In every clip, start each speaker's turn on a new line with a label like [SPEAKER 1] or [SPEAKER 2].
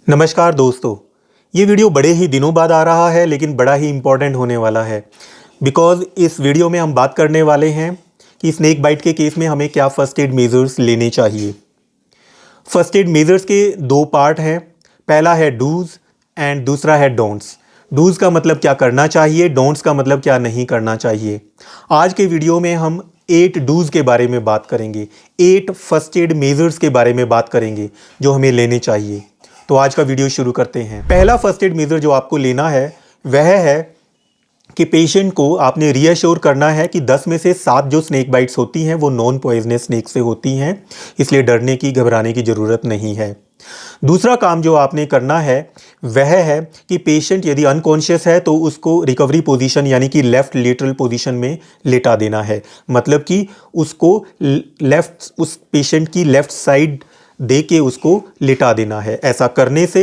[SPEAKER 1] नमस्कार दोस्तों। ये वीडियो बड़े ही दिनों बाद आ रहा है लेकिन बड़ा ही इम्पोर्टेंट होने वाला है। बिकॉज़ इस वीडियो में हम बात करने वाले हैं कि स्नेक बाइट के केस में हमें क्या फ़र्स्ट एड मेजर्स लेने चाहिए। फ़र्स्ट एड मेजर्स के दो पार्ट हैं। पहला है डूज़ एंड दूसरा है डोंट्स। डूज़ का मतलब क्या करना चाहिए, डोंट्स का मतलब क्या नहीं करना चाहिए। आज के वीडियो में हम 8 डूज़ के बारे में बात करेंगे, 8 फ़र्स्ट एड मेजर्स के बारे में बात करेंगे जो हमें लेने चाहिए। तो आज का वीडियो शुरू करते हैं। पहला फर्स्ट एड मेजर जो आपको लेना है वह है कि पेशेंट को आपने रीअश्योर करना है कि 10 में से 7 जो स्नेक बाइट्स होती हैं वो नॉन पॉइजनस स्नेक से होती हैं, इसलिए डरने की घबराने की ज़रूरत नहीं है। दूसरा काम जो आपने करना है वह है कि पेशेंट यदि अनकॉन्शियस है तो उसको रिकवरी पोजीशन यानी कि लेफ़्ट लेटरल पोजीशन में लेटा देना है। मतलब कि उसको उस पेशेंट की लेफ़्ट साइड दे के उसको लिटा देना है। ऐसा करने से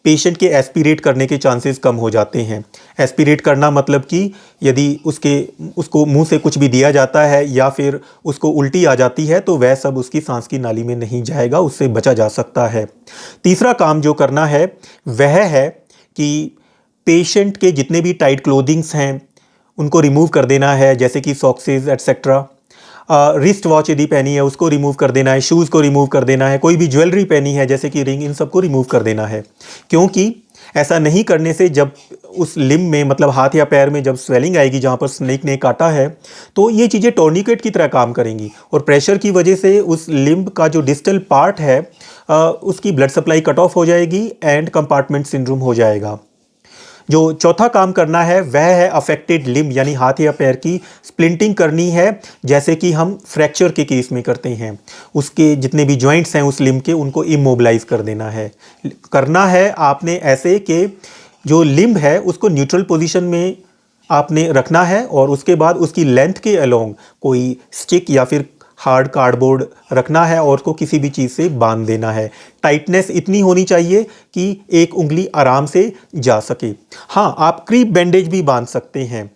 [SPEAKER 1] पेशेंट के एस्पिरेट करने के चांसेस कम हो जाते हैं। एस्पिरेट करना मतलब कि यदि उसको मुंह से कुछ भी दिया जाता है या फिर उसको उल्टी आ जाती है तो वह सब उसकी सांस की नाली में नहीं जाएगा, उससे बचा जा सकता है। तीसरा काम जो करना है वह है कि पेशेंट के जितने भी टाइट क्लोथिंग्स हैं उनको रिमूव कर देना है, जैसे कि सॉक्सेस एट्सेट्रा। रिस्ट वॉच यदि पहनी है उसको रिमूव कर देना है, शूज़ को रिमूव कर देना है, कोई भी ज्वेलरी पहनी है जैसे कि रिंग, इन सबको रिमूव कर देना है। क्योंकि ऐसा नहीं करने से जब उस लिम्ब में मतलब हाथ या पैर में जब स्वेलिंग आएगी जहाँ पर स्नेक ने काटा है तो ये चीज़ें टॉर्निकेट की तरह काम करेंगी और प्रेशर की वजह से उस लिम्ब का जो डिस्टल पार्ट है उसकी ब्लड सप्लाई कट ऑफ हो जाएगी एंड कंपार्टमेंट सिंड्रोम हो जाएगा। जो चौथा काम करना है वह है अफेक्टेड लिम्ब यानी हाथ या पैर की स्प्लिंटिंग करनी है, जैसे कि हम फ्रैक्चर के केस में करते हैं। उसके जितने भी जॉइंट्स हैं उस लिम्ब के उनको इमोबिलाइज कर देना है। करना है आपने ऐसे कि जो लिम्ब है उसको न्यूट्रल पोजीशन में आपने रखना है और उसके बाद उसकी लेंथ के अलोंग कोई स्टिक या फिर हार्ड कार्डबोर्ड रखना है और उसको किसी भी चीज़ से बांध देना है। टाइटनेस इतनी होनी चाहिए कि एक उंगली आराम से जा सके। हाँ, आप क्रीप बैंडेज भी बांध सकते हैं।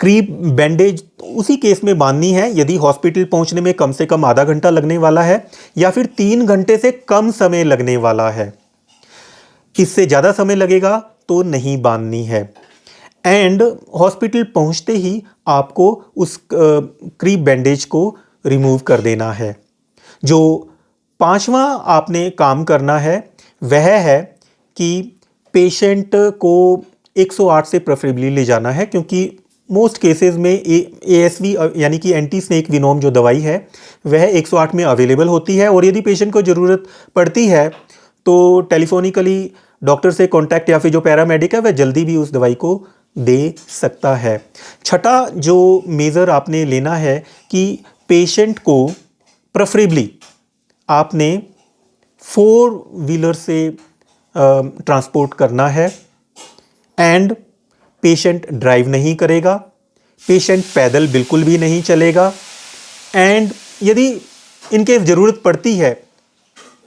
[SPEAKER 1] क्रीप बैंडेज उसी केस में बांधनी है यदि हॉस्पिटल पहुंचने में कम से कम आधा घंटा लगने वाला है या फिर 3 घंटे से कम समय लगने वाला है। इससे ज़्यादा समय लगेगा तो नहीं बांधनी है। एंड हॉस्पिटल पहुंचते ही आपको उस क्रीप बैंडेज को रिमूव कर देना है। जो पांचवा आपने काम करना है वह है कि पेशेंट को 108 से प्रेफरेबली ले जाना है, क्योंकि मोस्ट केसेस में एएसवी यानी कि एंटी स्नेक विनोम जो दवाई है वह 108 में अवेलेबल होती है और यदि पेशेंट को ज़रूरत पड़ती है तो टेलीफोनिकली डॉक्टर से कांटेक्ट या फिर जो पैरामेडिक है वह जल्दी भी उस दवाई को दे सकता है। छठा जो मेज़र आपने लेना है कि पेशेंट को प्रेफरेबली आपने 4 व्हीलर से ट्रांसपोर्ट करना है एंड पेशेंट ड्राइव नहीं करेगा, पेशेंट पैदल बिल्कुल भी नहीं चलेगा एंड यदि इनकेस ज़रूरत पड़ती है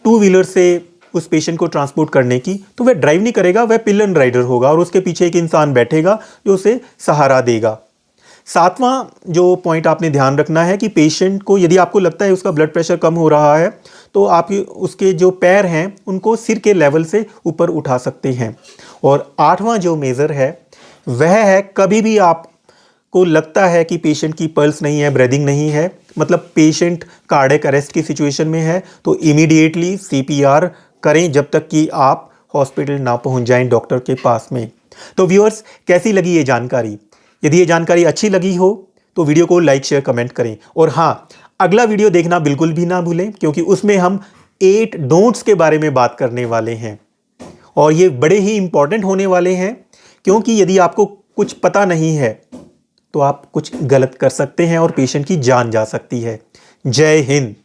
[SPEAKER 1] 2 व्हीलर से उस पेशेंट को ट्रांसपोर्ट करने की तो वह ड्राइव नहीं करेगा, वह पिलन राइडर होगा और उसके पीछे एक इंसान बैठेगा जो उसे सहारा देगा। सातवां जो पॉइंट आपने ध्यान रखना है कि पेशेंट को यदि आपको लगता है उसका ब्लड प्रेशर कम हो रहा है तो आप उसके जो पैर हैं उनको सिर के लेवल से ऊपर उठा सकते हैं। और आठवां जो मेज़र है वह है कभी भी आपको लगता है कि पेशेंट की पल्स नहीं है, ब्रीदिंग नहीं है, मतलब पेशेंट कार्डियक अरेस्ट की सिचुएशन में है, तो इमीडिएटली सीपीआर करें जब तक कि आप हॉस्पिटल ना पहुंच जाएं डॉक्टर के पास में। तो व्यूअर्स, कैसी लगी ये जानकारी? यदि ये जानकारी अच्छी लगी हो तो वीडियो को लाइक शेयर कमेंट करें और हाँ, अगला वीडियो देखना बिल्कुल भी ना भूलें क्योंकि उसमें हम 8 डोंट्स के बारे में बात करने वाले हैं और ये बड़े ही इंपॉर्टेंट होने वाले हैं, क्योंकि यदि आपको कुछ पता नहीं है तो आप कुछ गलत कर सकते हैं और पेशेंट की जान जा सकती है। जय हिंद।